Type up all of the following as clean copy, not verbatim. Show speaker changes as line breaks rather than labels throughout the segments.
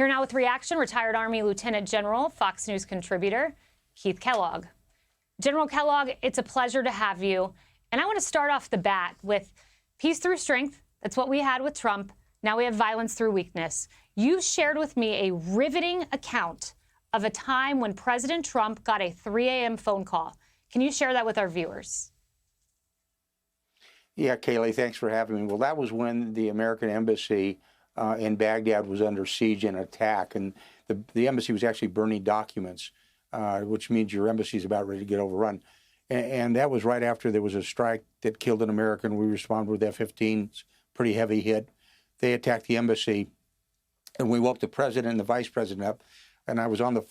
Here now with reaction, retired Army Lieutenant General, Fox News contributor, Keith Kellogg. General Kellogg, it's a pleasure to have you. And I want to start off the bat with peace through strength. That's what we had with Trump. Now we have violence through weakness. You shared with me a riveting account of a time when President Trump got a 3 a.m. phone call. Can you share that with our viewers?
Yeah, Kayleigh, thanks for having me. Well, that was when the American embassy in Baghdad was under siege and attack, and the embassy was actually burning documents, which means your embassy is about ready to get overrun. And that was right after there was a strike that killed an American. We responded with F-15s, pretty heavy hit. They attacked the embassy, and we woke the president and the vice president up. And I was on the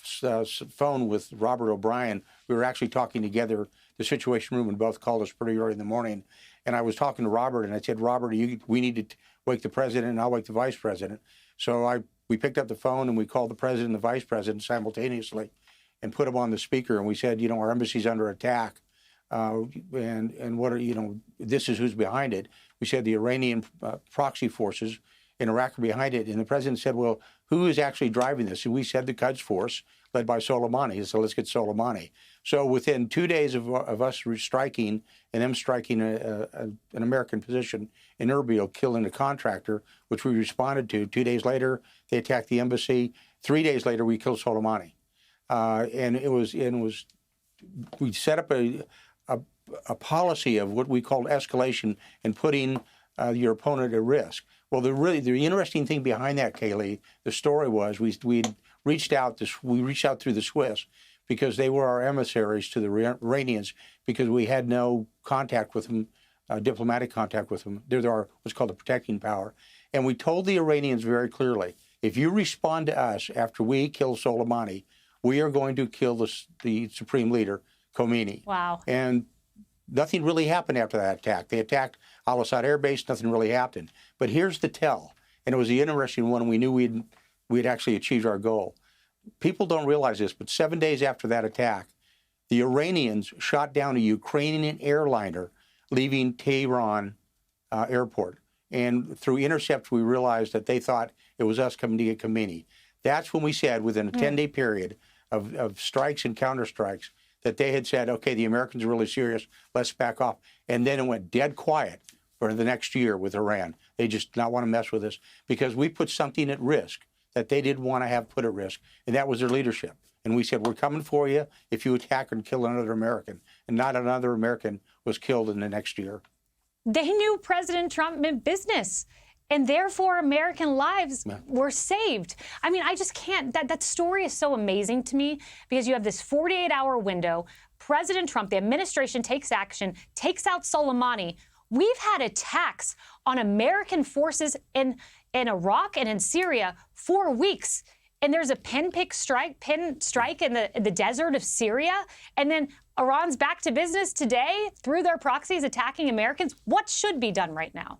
phone with Robert O'Brien. We were actually talking together, the Situation Room, and both called us pretty early in the morning. And I was talking to Robert, and I said, Robert, we need to wake the president, and I'll wake the vice president. So we picked up the phone, and we called the president and the vice president simultaneously and put them on the speaker. And we said, our embassy's under attack. And what are, this is who's behind it. We said the Iranian proxy forces in Iraq are behind it. And the president said, well, who is actually driving this? And we said the Quds force led by Soleimani. So let's get Soleimani. So within 2 days of us striking and them striking an American position in Erbil, killing a contractor, which we responded to, 2 days later, they attacked the embassy. 3 days later, we killed Soleimani. We set up a policy of what we called escalation and putting your opponent at risk. Well, the interesting thing behind that, Kayleigh, the story was we reached out through the Swiss because they were our emissaries to the Iranians because we had no contact with them, diplomatic contact with them. They're what's called the protecting power. And we told the Iranians very clearly, if you respond to us after we kill Soleimani, we are going to kill the supreme leader, Khomeini.
Wow.
And nothing really happened after that attack. They attacked Al-Assad Air Base. Nothing really happened. But here's the tell, and it was the interesting one. We knew we'd actually achieved our goal. People don't realize this, but 7 days after that attack, the Iranians shot down a Ukrainian airliner leaving Tehran airport. And through intercepts, we realized that they thought it was us coming to get Khomeini. That's when we said, within a 10-day period of strikes and counterstrikes, that they had said, okay, the Americans are really serious, let's back off. And then it went dead quiet for the next year with Iran. They just not want to mess with us because we put something at risk that they didn't want to have put at risk, and that was their leadership. And we said, we're coming for you if you attack and kill another American. And not another American was killed in the next year.
They knew President Trump meant business, and therefore American lives were saved. I mean, I just can't, that story is so amazing to me because you have this 48-hour window. President Trump, the administration takes action, takes out Soleimani. We've had attacks on American forces in Iraq and in Syria for weeks. And there's a pin strike in the desert of Syria. And then Iran's back to business today through their proxies attacking Americans. What should be done right now?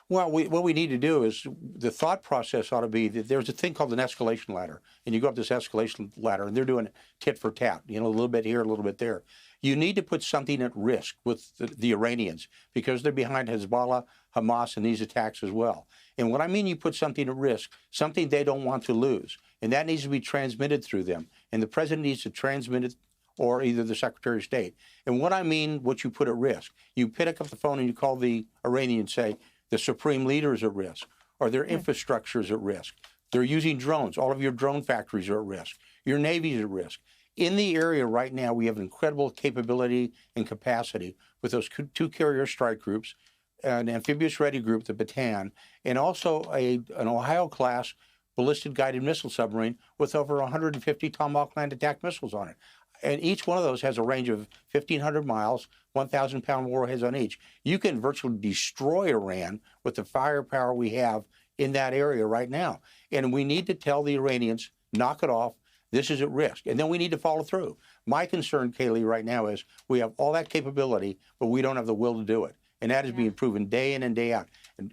Well, what we need to do is the thought process ought to be that there's a thing called an escalation ladder. And you go up this escalation ladder, and they're doing tit for tat, a little bit here, a little bit there. You need to put something at risk with the Iranians because they're behind Hezbollah, Hamas, and these attacks as well. And what I mean, you put something at risk, something they don't want to lose. And that needs to be transmitted through them. And the president needs to transmit it, or either the Secretary of State. And what I mean, what you put at risk, you pick up the phone and you call the Iranian and say, the supreme leader is at risk, or their infrastructure is at risk. They're using drones. All of your drone factories are at risk. Your Navy's at risk. In the area right now, we have incredible capability and capacity with those two carrier strike groups, an amphibious ready group, the Bataan, and also an Ohio-class ballistic guided missile submarine with over 150 Tomahawk land attack missiles on it. And each one of those has a range of 1,500 miles, 1,000-pound warheads on each. You can virtually destroy Iran with the firepower we have in that area right now. And we need to tell the Iranians, knock it off. This is at risk. And then we need to follow through. My concern, Kayleigh, right now is we have all that capability, but we don't have the will to do it. And that is being proven day in and day out.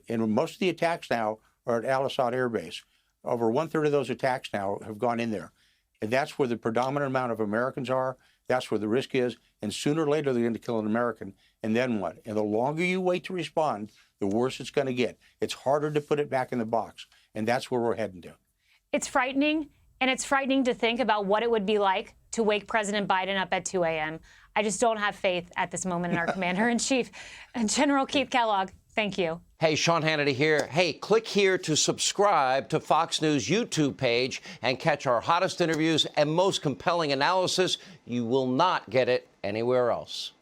And most of the attacks now are at Al-Assad Air Base. Over 1/3 of those attacks now have gone in there. And that's where the predominant amount of Americans are. That's where the risk is. And sooner or later, they're going to kill an American. And then what? And the longer you wait to respond, the worse it's going to get. It's harder to put it back in the box. And that's where we're heading to.
It's frightening, and it's frightening to think about what it would be like to wake President Biden up at 2 a.m. I just don't have faith at this moment in our commander-in-chief. General Keith Kellogg, thank you.
Hey, Sean Hannity here. Hey, click here to subscribe to Fox News YouTube page and catch our hottest interviews and most compelling analysis. You will not get it anywhere else.